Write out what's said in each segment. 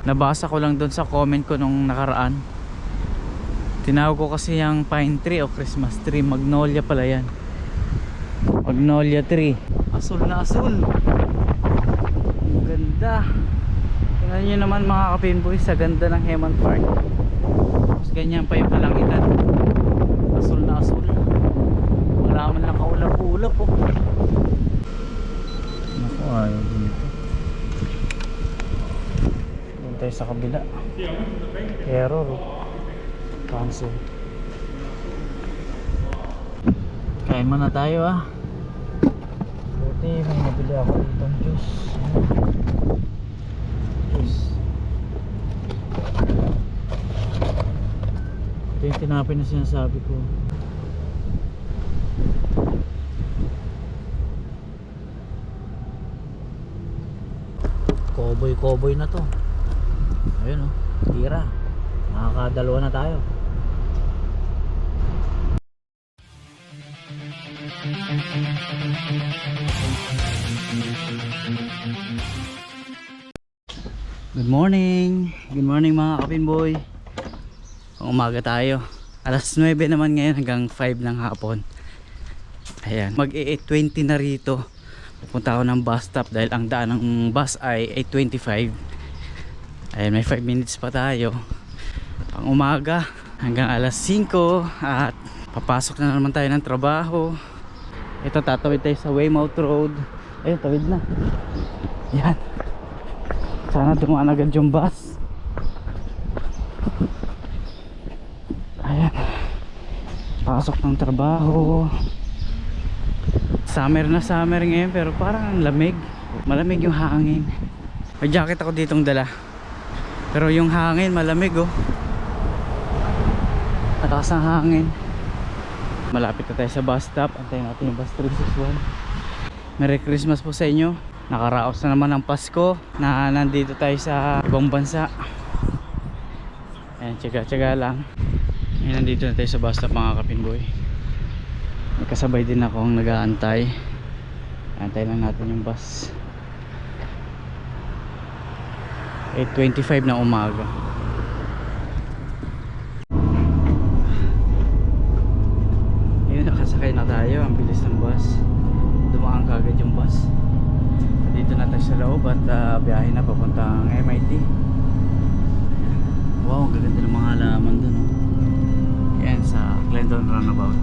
Nabasa ko lang doon sa comment ko nung nakaraan. Tinawag ko kasi yung pine tree o Christmas tree. Magnolia pala yan. Magnolia tree. Asul na asul. Ang ganda. Tingnan nyo naman mga kapinboy, sa ganda ng Heman Park. Tapos ganyan pa yung kalangitan. Asul na asul. Wala man lang kaulap-ulap oh. Naku, ayaw dito. Doon tayo sa kabila. Error oh. Cancel. Kain muna tayo ah. Buti may nabili ako ditong juice. Ito yung tinapin na sinasabi ko. Cowboy na to. Ayun oh, tira. Nakakadalawa na tayo. Good morning. Good morning mga kapinboy. Umaga tayo. Alas 9 naman ngayon hanggang 5 ng hapon. Ayan, mag 8:20 na rito. Pupunta ako ng bus stop dahil ang daan ng bus ay 8:25. Ayan, may 5 minutes pa tayo. Pang umaga hanggang alas 5 at papasok na naman tayo ng trabaho. Ito, tatawid tayo sa Weymouth Road. Ayun, tawid na. Yan. Sana dumaan agad yung bus. Ayan. Pasok ng trabaho. Summer na summer ngayon pero parang lamig. Malamig yung hangin. May jacket ako ditong dala. Pero yung hangin malamig oh. Mataas ang hangin. Malapit na tayo sa bus stop. Antayin natin yung bus 361. Merry Christmas po sa inyo. Nakaraos na naman ang Pasko na nandito tayo sa ibang bansa. Ayan, tsaga-tsaga lang. Ayan, nandito na tayo sa bus stop mga kapinboy. May kasabay din ako ang nag-aantay. Antay lang natin yung bus. 8:25 na umaga. Ayun, nakasakay na tayo. Ang bilis ng bus. Dumaan kagad yung bus. Dito na tayo sa loob at biyahe na papuntang MIT. Wow, ang gaganda ng mga halaman dun oh. Yan sa Glendon Runabout.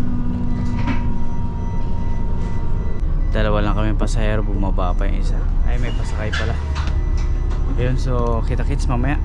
Dalawa lang kami pasahero, bumaba pa yung isa. Ay, may pasakay pala. Ayun, so kita-kits mamaya.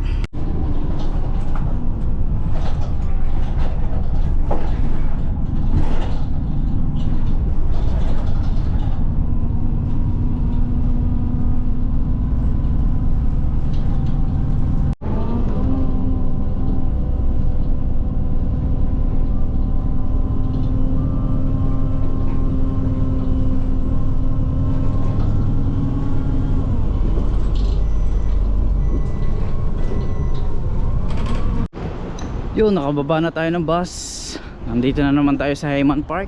Yun, nakababa na tayo ng bus. Nandito na naman tayo sa Heman Park.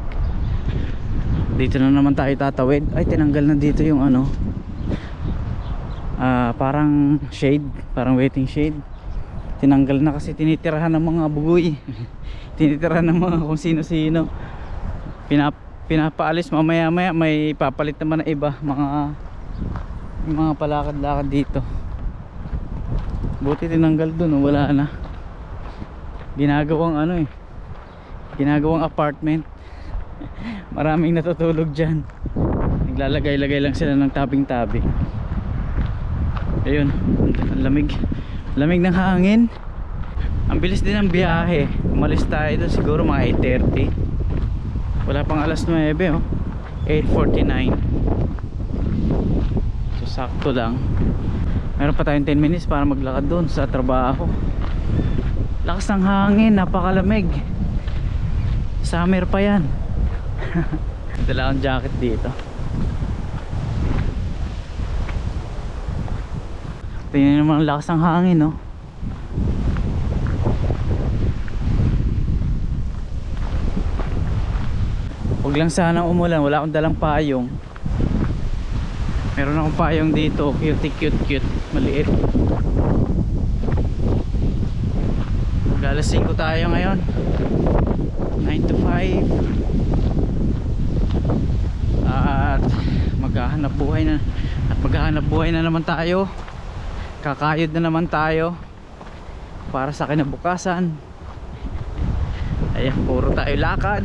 Dito na naman tayo tatawid. Ay, tinanggal na dito yung ano, parang shade, parang waiting shade. Tinanggal na kasi tinitirahan ng mga bugoy. Tinitirahan ng mga kung sino-sino. Pinapaalis mamaya maya may papalit naman na iba, mga palakad-lakad dito. Buti tinanggal dun, wala na. Ginagawang ano eh, ginagawang apartment. Maraming natutulog dyan. Naglalagay-lagay lang sila ng tabing-tabi. Ayun, ang lamig. Lamig ng hangin. Ang bilis din ng biyahe. Umalis tayo doon siguro mga 8:30. Wala pang alas 9 oh. 8:49. So sakto lang. Meron pa tayong 10 minutes para maglakad doon sa trabaho. Lakas ng hangin, napakalamig. Summer pa yan. Dala akong jacket dito. Tingnan naman ang lakas ng hangin no. Huwag lang sana umulan, wala akong dalang payong. Meron akong payong dito, cute, maliit. Mag-alas 5 tayo ngayon. 9 to 5. At maghahanap buhay na naman tayo. Kakayod na naman tayo para sa kinabukasan. Ayan, puro tayo lakad.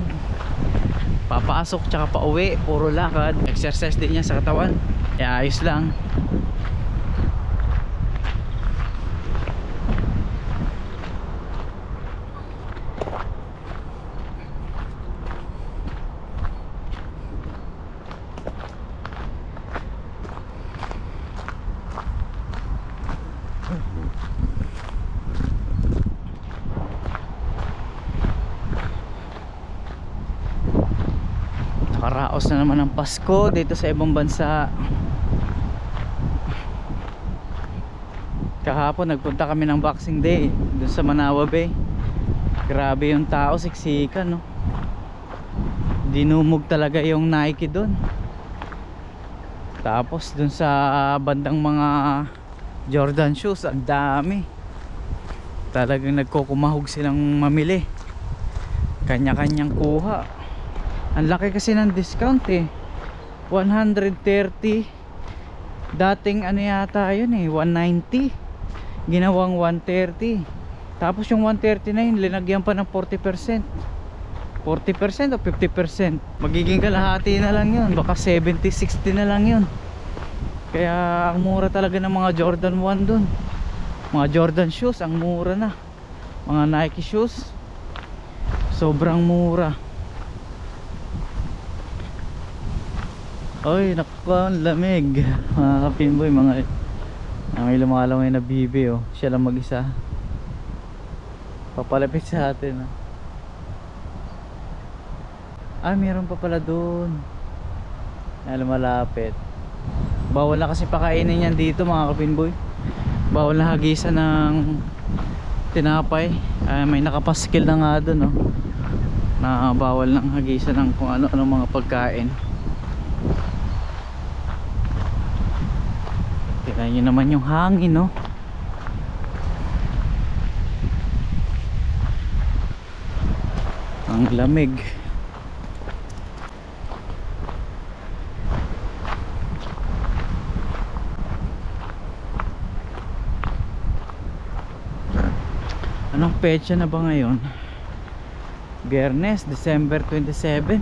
Papasok tsaka pauwi, puro lakad. Exercise din yan sa katawan. Kaya ayos lang. Nakaraos na naman ang Pasko dito sa ibang bansa. Kahapon nagpunta kami ng Boxing Day dun sa Manawa Bay. Grabe yung tao, siksikan, no? Dinumog talaga yung Nike dun. Tapos dun sa bandang mga Jordan shoes, ang dami. Talagang nagkukumahog silang mamili. Kanya-kanyang kuha. Ang laki kasi ng discount eh. 130. Dating ano yata yun eh, 190. Ginawang 130. Tapos yung 139 linagyan pa ng 40%. 40% o 50%. Magiging kalahati na lang yun. Baka 70-60 na lang yun. Kaya ang mura talaga ng mga Jordan 1 dun. Mga Jordan shoes, ang mura na. Mga Nike shoes, sobrang mura. Oy, naku, ang lamig. Mga kapinboy, mga may lumalamay na bibi, oh. Siya lang mag-isa. Papalapit sa atin, ah. Meron pa pala doon. Lumalapit. Bawal na kasi pakainin yan dito, mga kapinboy. Bawal na hagisan ng tinapay. May nakapaskil na nga doon, oh. Na bawal nang hagisan ng kung ano-ano mga pagkain. Tignan nyo naman yung hangin, no? Ang lamig. Anong petsa na ba ngayon? Biyernes, December 27.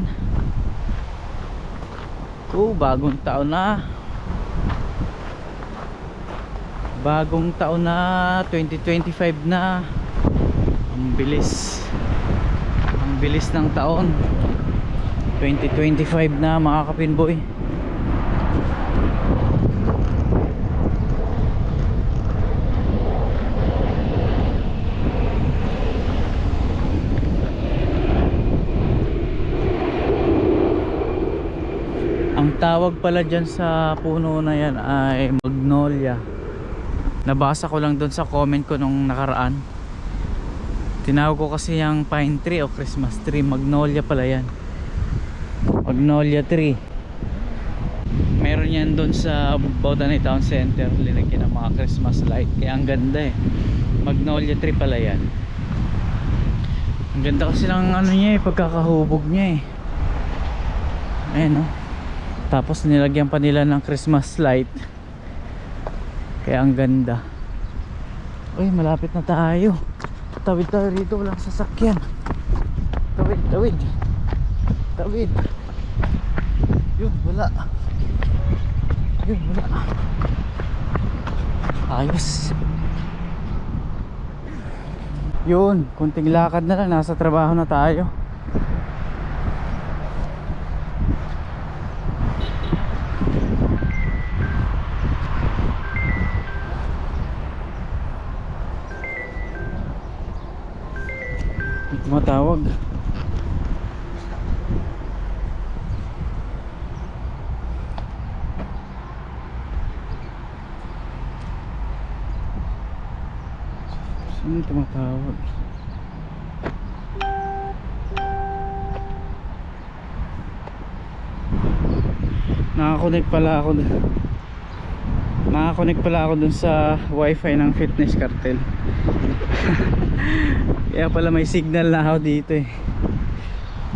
Bagong taon na. Bagong taon na, 2025 na. Ang bilis. Ang bilis ng taon. 2025 na, mga kapinboy. Ang tawag pala dyan sa puno na yan ay magnolia. Nabasa ko lang doon sa comment ko nung nakaraan. Tinawag ko kasi yung pine tree o Christmas tree. Magnolia pala yan. Magnolia tree. Meron yan doon sa Botany Town Center. Linagyan ng mga Christmas light. Kaya ang ganda eh. Magnolia tree pala yan. Ang ganda kasi ng ano niya eh, pagkakahubog niya eh. Ayan, oh. Tapos nilagyan pa nila ng Christmas light. Kaya ang ganda. Uy, malapit na tayo. Tawid tayo rito, walang sasakyan. Tawid, tawid. Tawid. Yun, wala. Yun, wala. Ayos. Yun, kunting lakad na lang. Nasa trabaho na tayo. Tumatawag. Sino tumatawag? Nakakonect pala ako. Nakakonect pala ako dun sa wifi ng Fitness Cartel. Kaya pala may signal na ako dito eh.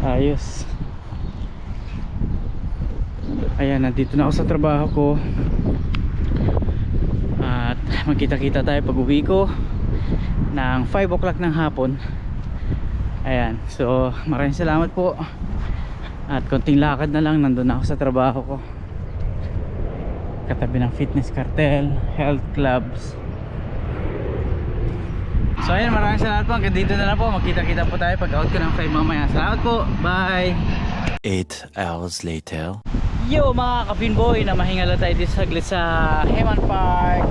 Ayos. Ayan, nandito na ako sa trabaho ko. At magkita-kita tayo pag uwi ko ng 5 o'clock ng hapon. Ayan, so maraming salamat po. At konting lakad na lang, nandun na ako sa trabaho ko, katabi ng Fitness Cartel Health Clubs. So ayan, maraming salamat po. Hanggang dito na lang po. Magkita-kita po tayo pag out ko ng 5 mamaya. Salamat po, bye. 8 hours later. Yo mga kapinboy, na mahinga lang tayo dito saglit sa Heman Park.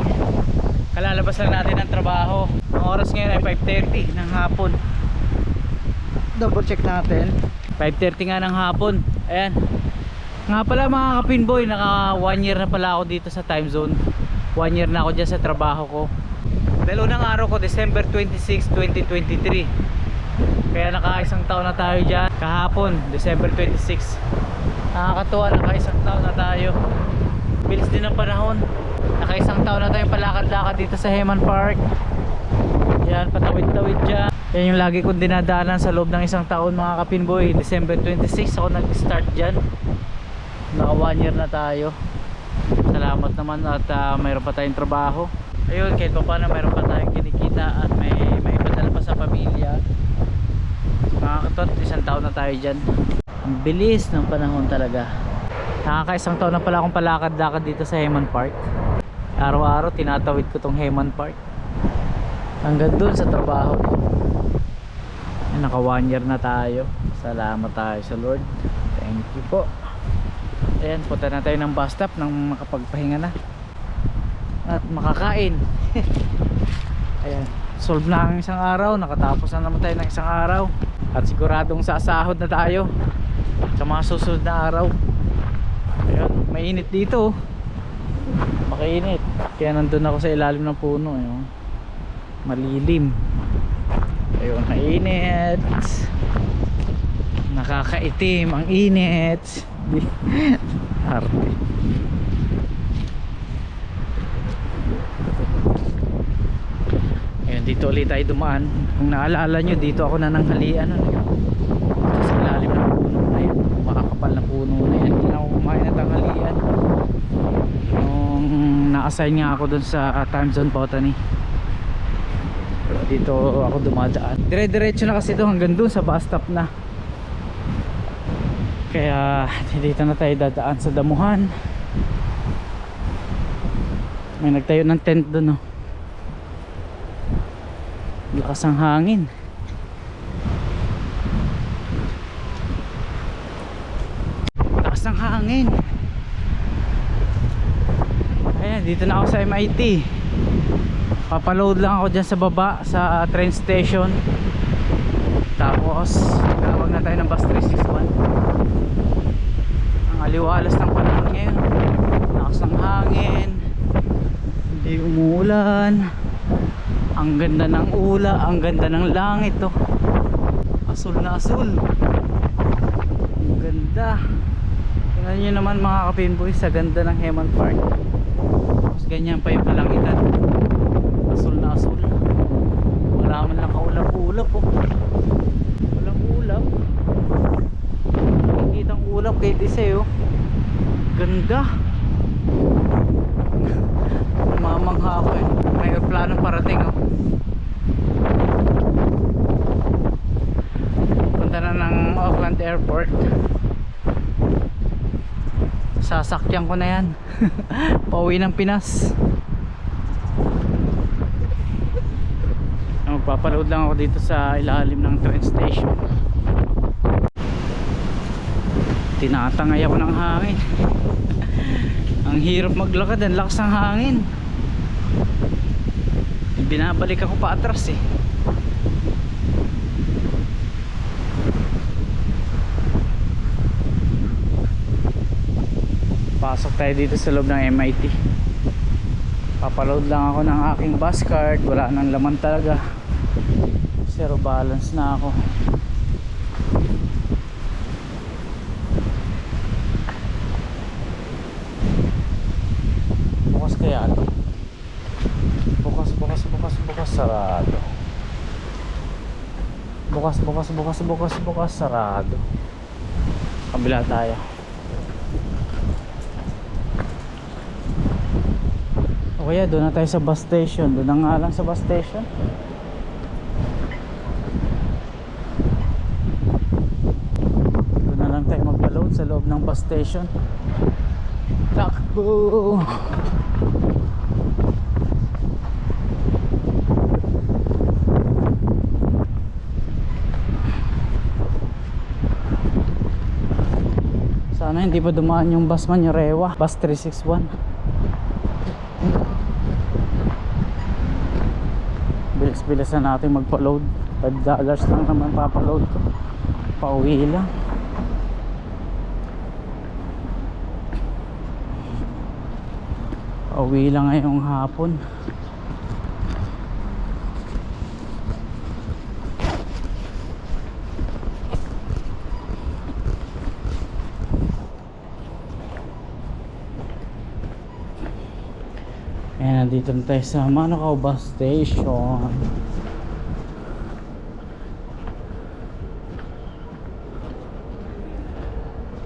Kalalabas lang natin ng trabaho. Ang oras ngayon ay 5:30 ng hapon. Double check natin, 5:30 nga ng hapon. Ayan. Nga pala mga kapinboy, naka 1 year na pala ako dito sa time zone. 1 year na ako dyan sa trabaho ko. Dahil unang araw ko December 26, 2023. Kaya naka-isang taon na tayo dyan. Kahapon December 26. Nakakatuwa, naka-isang taon na tayo. Bilis din ang panahon. Naka-isang taon na tayong palakad-lakad dito sa Heman Park. Yan, patawid-tawid dyan. Yan yung lagi kong dinadaanan sa loob ng isang taon mga kapinboy. December 26 ako nag-start dyan. Naka 1 year na tayo. Salamat naman at mayroon pa tayong trabaho. Ayun, kahit pa paano mayroon pa tayong kinikita at may padala pa sa pamilya. Nakakatot, isang taon na tayo dyan. Ang bilis ng panahon talaga. Nakaka-isang taon na pala akong palakad-lakad dito sa Heman Park. Araw-araw tinatawid ko tong Heman Park hanggang dun sa trabaho ko. Naka 1 year na tayo. Salamat tayo sa Lord. Thank you po. Ayan, punta na tayo ng bus stop nang makapagpahinga na at makakain. Ayan, solve na ang isang araw. Nakatapos na naman tayo ng isang araw. At siguradong sasahod na tayo sa mga susunod na araw. Ayan, mainit dito. Makainit. Kaya nandun ako sa ilalim ng puno. Ayan, malilim. Ayun, mainit. Nakakaitim ang init. Arte. Ayun, dito ulit tayo dumaan. Kung naalala nyo, dito ako nananghalian sa ilalim ng puno na yun. Makakapal na puno na yan. Hindi na ako kumain na tanghalian nung na-assign nga ako dun sa time zone botany. Dito ako dumadaan. Dire-diretso na kasi ito hanggang dun sa bus stop na. Kaya dito na tayo dadaan sa damuhan. May nagtayo ng tent dun, oh. Lakas ang hangin. Lakas ng hangin. Ayan, dito na ako sa MIT. Papaload lang ako dyan sa baba sa train station. Tapos tawag na tayo ng bus 361. Ang aliwalas ng panahon ngayon. Lakas ng hangin. Hindi umuulan. Ang ganda ng ula, ang ganda ng langit, oh. Asul na asul. Ang ganda. Tingnan nyo naman mga kapinboy, sa ganda ng Heman Park. Tapos ganyan pa yung kalangitan. Asul na asul. Wala man lang kaulap-ulap, oh. Walang ulap. Nakikitang ulap kahit isa, oh. Ganda. Mamangha ako, eh. May planong parating, oh. Punta na ng Auckland Airport. Sasakyan ko na yan. Pauwi ng Pinas. Magpapaload lang ako dito sa ilalim ng train station. Tinatangay ako ng hangin. Ang hirap maglakad, ang lakas ng hangin. Binabalik ako pa atras, eh. Pasok tayo dito sa loob ng MIT. Papaload lang ako ng aking bus card. Wala nang laman talaga. Zero balance na ako. Bukas kaya ito. Bukas sarado. Bukas sarado. Kabila tayo. O kaya doon na tayo sa bus station. Doon na nga lang sa bus station. Doon na lang tayo magpa-load sa loob ng bus station. Takbo! Sana hindi pa dumaan yung bus Manyarewa, bus 361. Bilis-bilisan natin magpa-load. $5 lang naman papaload ko. Pauwi lang. Pauwi lang ngayong hapon. Ayan, nandito na tayo sa Manukau bus station.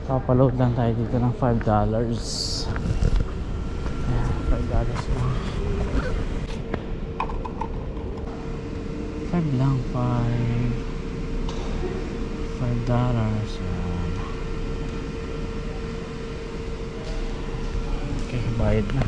Papaload lang tayo dito ng $5. Ayan, $5 lang. 5 lang, $5. Ayan. Okay, bayad na.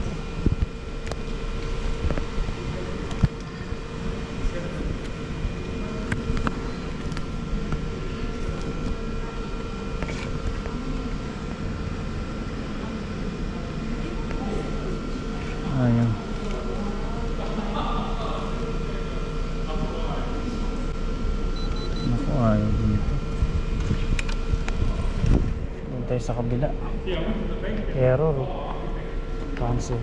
Ayun. Naku, ayaw dito. Doon tayo sa kabila. Error. Cancel.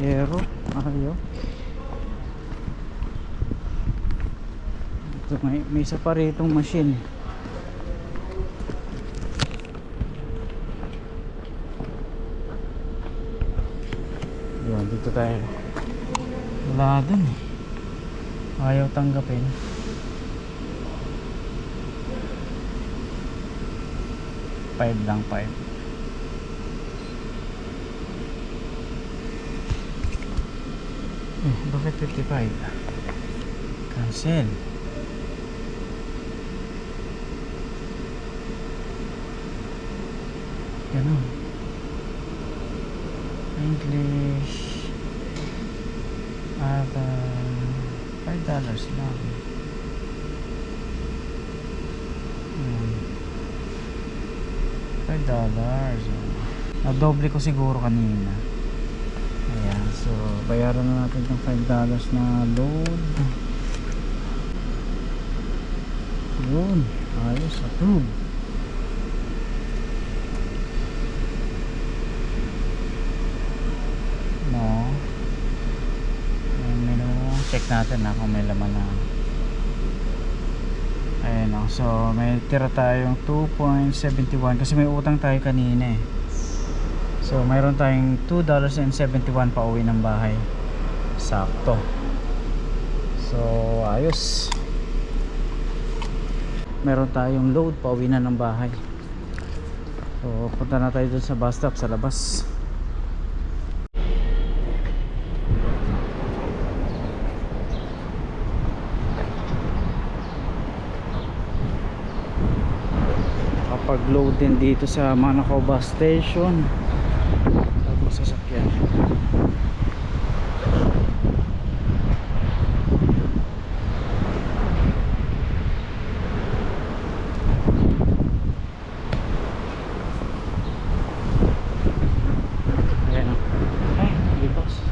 Error. Ayaw. Ito, may isa pa ritong machine. Yun, dito tayo. Wala dun eh. Ayaw tanggapin. $5 lang, $5. Bakit 55? Cancel. Ganun. English at $5 lang. $5. Nadoble ko siguro kanina. Ayan, so bayaran na natin ng $5 na load. Yun, ayos, approve. No, menu, check natin na kung may laman na. Ayan o, so may tira tayong 2.71 kasi may utang tayo kanina eh. So mayroon tayong $2.71 pa uwi ng bahay. Sakto. So ayos. Meron tayong load pa uwi na ng bahay. So punta na tayo dun sa bus stop sa labas. Kapag-load din dito sa Manukau bus station. Tapos sasakyan. Ayan o. Ay, libas.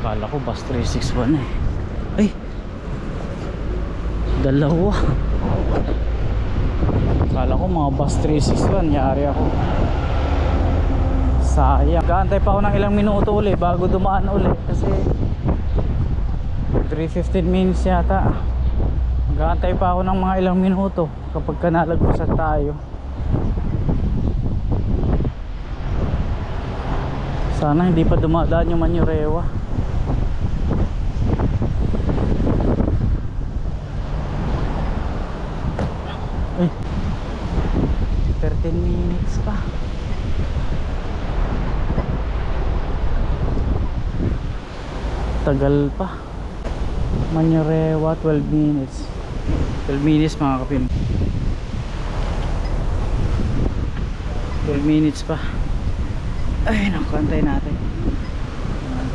Kala ko bus 361 eh. Ay, dalawa. Kala ko mga bus 361, yari ako. Sayang. Gaantay pa ako ng ilang minuto uli bago dumaan uli kasi 3:15 minutes yata. Gaantay pa ako ng mga ilang minuto kapag nalagpasan tayo. Sana hindi pa dumadaan yung Manurewa. Ay, 13 minutes pa. Tagal pa. Manurewa 12 minutes. 12 minutes mga kapin. 12 minutes pa. Ay, naku, antay natin.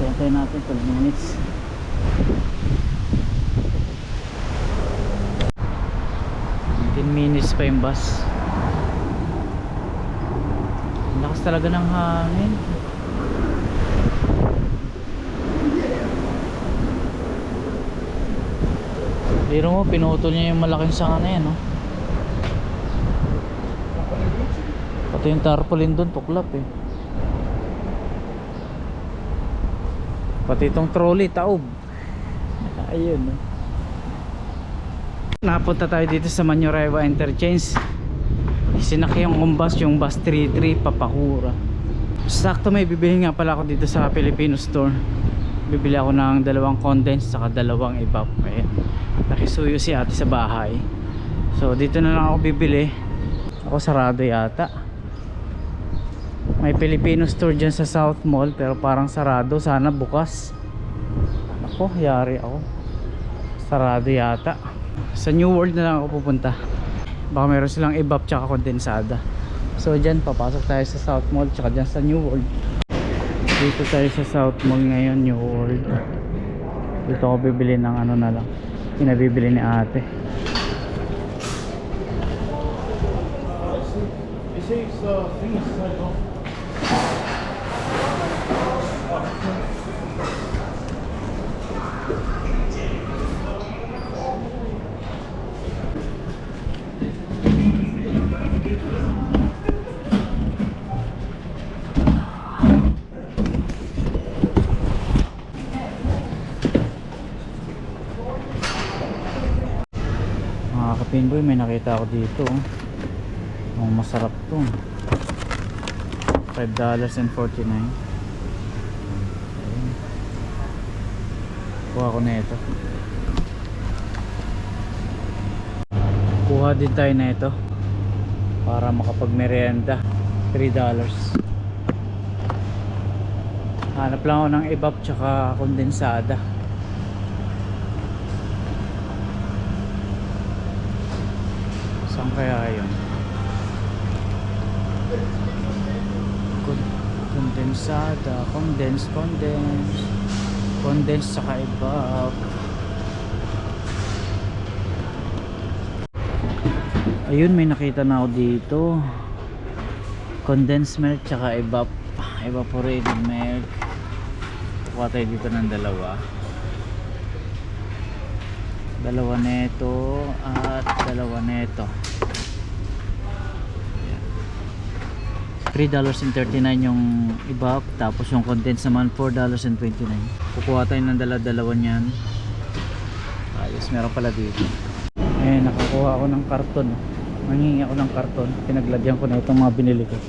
Antay natin 12 minutes. Minutes pa yung bus. Ang lakas talaga ng hangin. Pero mo, pinutol niya yung malaking sanga na yan, no? Pati yung tarpaulin doon, tuklap eh. Pati itong trolley, taob. Ayun, no? Napunta tayo dito sa Manurewa Interchange. Sinakyan yung bus, yung bus 33 Papakura. Sakto may bibili nga pala ako dito sa Filipino store. Bibili ako ng 2 condensed saka 2 evap. Ayan. Nakisuyo si ate sa bahay. So dito na lang ako bibili. Ako sarado yata. May Filipino store dyan sa South Mall pero parang sarado. Sana bukas. Ako, yari ako. Sarado yata. Sa New World na lang ako pupunta. Baka meron silang evap tsaka kondensada. So dyan papasok tayo sa South Mall tsaka dyan sa New World. Dito tayo sa South Mall ngayon, New World. Dito ako bibili ng ano na lang pinabibili ni ate. Pinboy, may nakita ako dito. Oh, masarap to. $5.49. Kuha ko na ito. Kuha din tayo na ito para makapagmerienda. $3. Hanap lang ako ng evap tsaka kondensada. Saan kaya yun? Kondensada, condense saka evap. Ayun, may nakita na ako dito. Condensed milk tsaka evaporated milk. Kuha tayo dito ng 2 neto at 2 neto. $3.39 yung evap, tapos yung condensed naman $4.29. Kukuha tayo ng dalawa niyan. Ayos, meron pala dito. Nakakuha ako ng karton. Mangingi ako ng karton. Pinaglagyan ko na itong mga binili ko.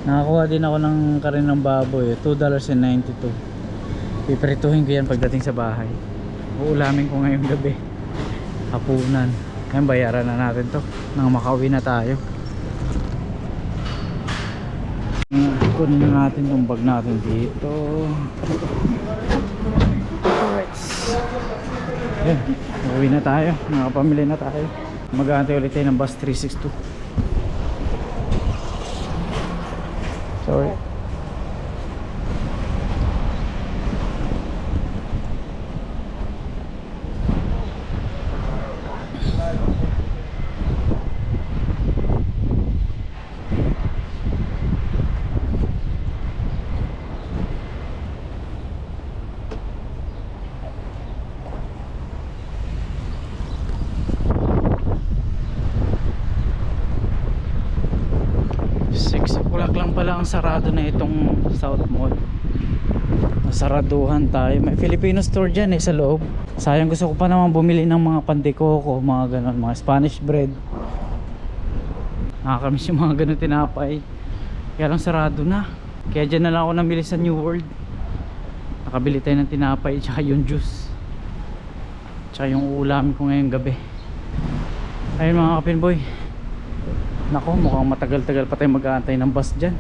Nakakuha din ako ng karin ng baboy, $2.92. Piprituhin ko yan pagdating sa bahay. Uulamin ko ngayong gabi. Hapunan. Ngayon bayaran na natin to nang makauwi na tayo. Kunin na natin yung bag natin dito. Alright. Yan, uwi na tayo. Nakapamili na tayo. Mag-aantay ulit tayo ng bus 362. Sorry. Pala ang sarado na itong South Mall. Nasaraduhan tayo. May Filipino store dyan sa loob. Sayang, gusto ko pa naman bumili ng mga pandekoko, mga ganon, mga Spanish bread. Nakakamiss yung mga ganon tinapay. Kaya lang sarado na. Kaya dyan na lang ako namili sa New World. Nakabili tayo ng tinapay tsaka yung juice. Tsaka yung ulam ko ngayong gabi. Ayun mga kapinboy. Nako, mukhang matagal-tagal pa tayo mag-aantay ng bus dyan.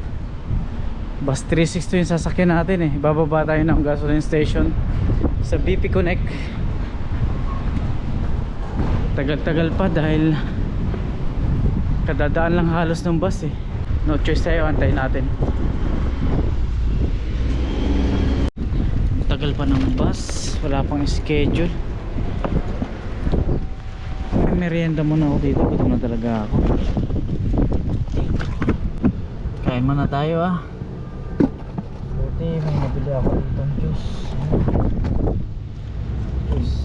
Bus 360 yung sasakyan natin eh. Bababa tayo ng gasoline station sa BP Connect. Tagal-tagal pa dahil kadadaan lang halos ng bus eh. No choice tayo, antayin natin. Tagal pa ng bus, wala pang schedule. May merienda muna ako dito, gutom na talaga ako. Kain muna tayo ah. Buti may nabili ako ditong juice. Juice.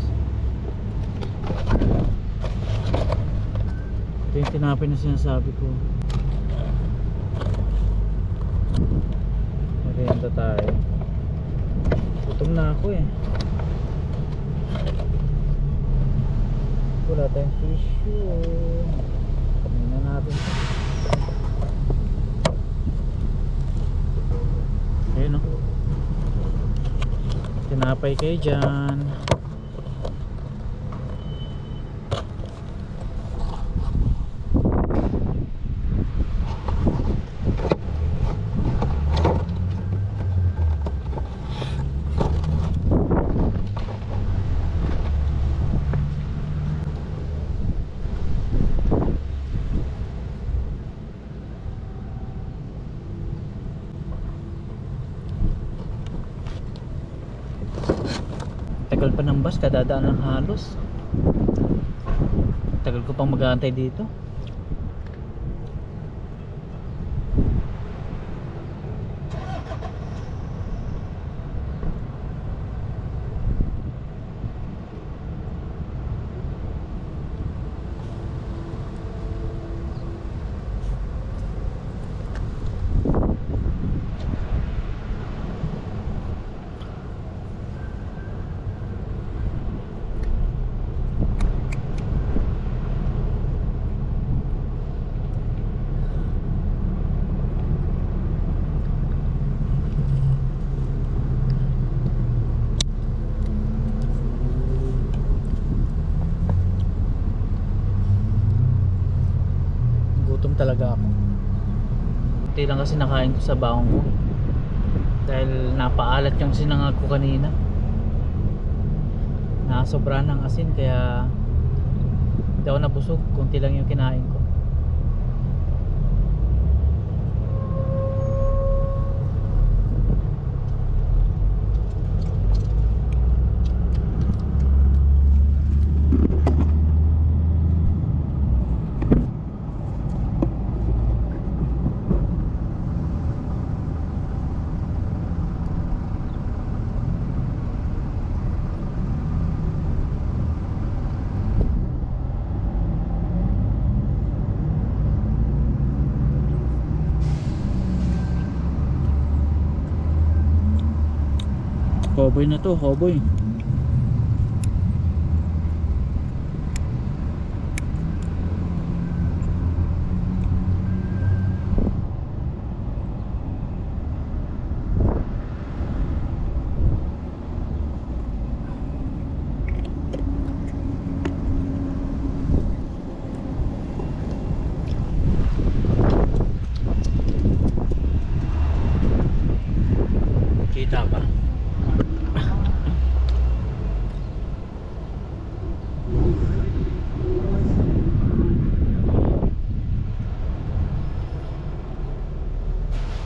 Ito yung tinapay na sinasabi ko. Merienda tayo. Gutom na ako eh. Wala tayong tissue. Kamin na natin ito. Ayun o. Tinapay kayo dyan. Tagal pa ng bus, kadadaan ng halos. Tagal ko pang mag-aantay dito. Gutom talaga ako. Hindi lang kasi nakain ko sa baong ko dahil napaalat yung sinangag ko kanina. Nasobra ng asin kaya hindi ako nabusog. Kunti lang yung kinain ko. Cowboy na to, cowboy. Kita ba?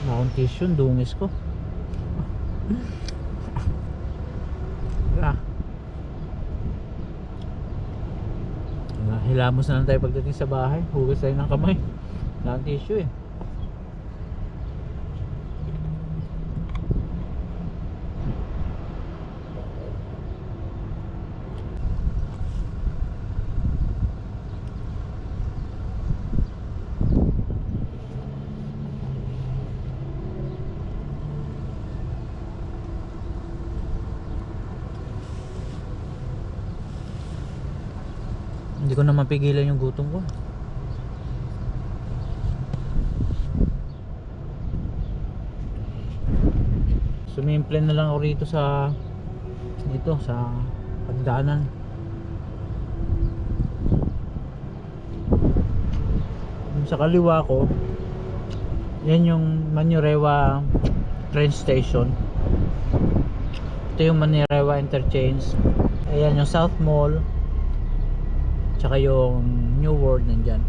Mounties yun, dungis ko. Hilamos na lang tayo pagdating sa bahay. Hugas tayo ng kamay. Wala akong tissue eh. Hindi ko na mapigilan yung gutom ko. Sumimple na lang ako rito sa pagdaanan. Yung sa kaliwa ko, yan yung Manurewa train station. Ito yung Manurewa interchange. Ayan yung South Mall, tsaka yung New World nandyan.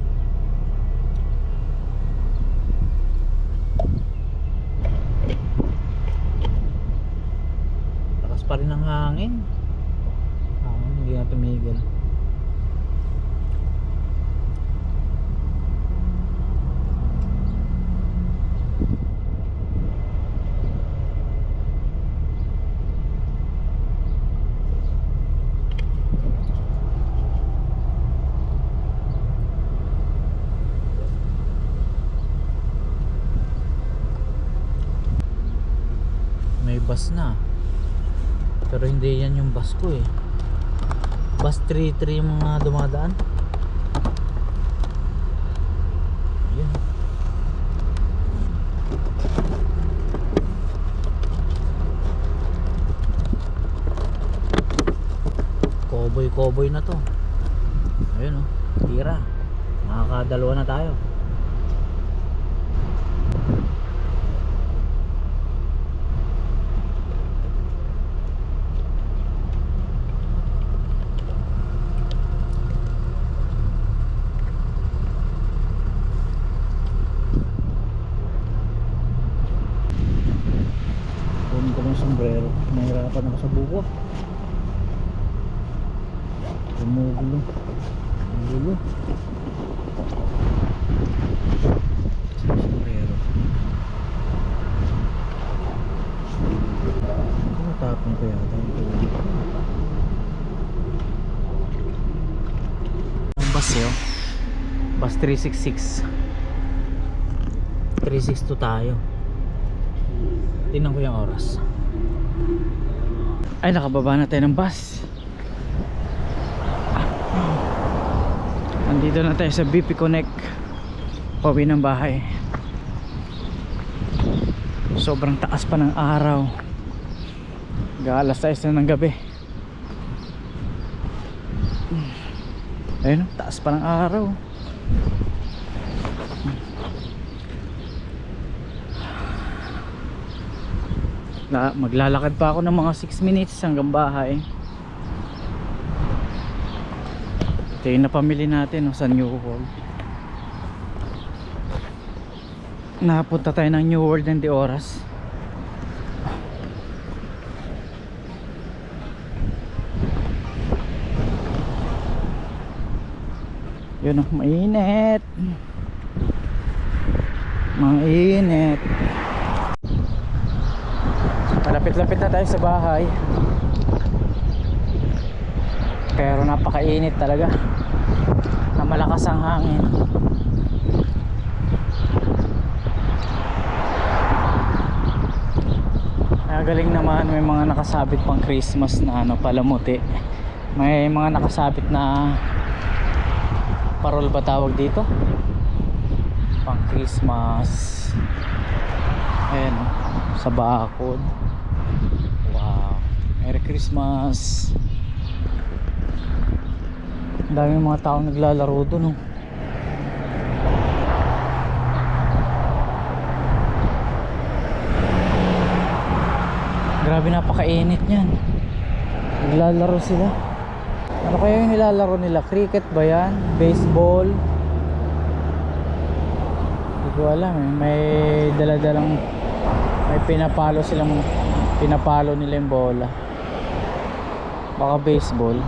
Lakas pa rin ang hangin. Hindi na tumigil. May bus na, pero hindi yan yung bus ko eh. Bus 33 yung mga dumadaan. Ayan. Cowboy na to. Ayun oh, tira. Nakakadalawa na tayo. Sombrero, nahirapan ako sa buko. Gumugulo. Sombrero. Tapon ko yata ang bus yun. Bus 366. 362 tayo. Tingnan ko yung oras. Ay, nakababa na tayo ng bus. Nandito na tayo sa BP Connect, pauwi ng bahay. Sobrang taas pa ng araw. Alas 6 na ng gabi. Ayun, taas pa ng araw. Maglalakad pa ako ng mga 6 minutes hanggang bahay. Ito yung napamili natin sa New World. Napunta tayo ng New World ng di oras. Yun, mainit. Mainit. Malapit-lapit na tayo sa bahay. Pero napakainit talaga. Na malakas ang hangin. Galing naman, may mga nakasabit pang Christmas na palamuti. May mga nakasabit na parol ba tawag dito? Pang Christmas. Ayan sa bakod. Wow, Merry Christmas. Ang daming mga taong naglalaro doon oh. Grabe, napakainit niyan. Naglalaro sila. Ano kaya yung nilalaro nila? Cricket ba yan? Baseball? Hindi ko alam eh. May daladalang, may pinapalo silang, pinapalo nila yung bola. Baka baseball.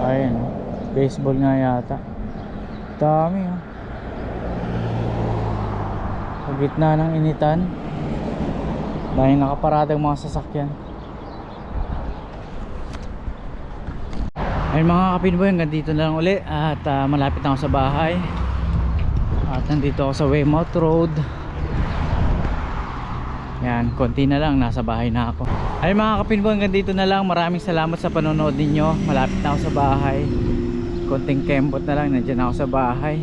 Ayun, baseball nga yata. Dami oh. Sa gitna ng initan, dahil nakaparadang mga sasakyan. Ayun mga kapinboy, hanggang dito na lang uli. At malapit na ako sa bahay. At nandito ako sa Weymouth Road. Yan, konti na lang, nasa bahay na ako. Ayun mga kapinboy, hanggang dito na lang. Maraming salamat sa panonood ninyo. Malapit na ako sa bahay. konting kembot na lang, nandiyan ako sa bahay,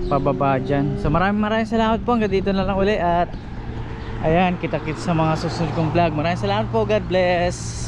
pababa dyan. So maraming salamat po, hanggang dito na lang uli. At ayan, kita-kits sa mga susunod kong vlog. Maraming salamat po, God bless.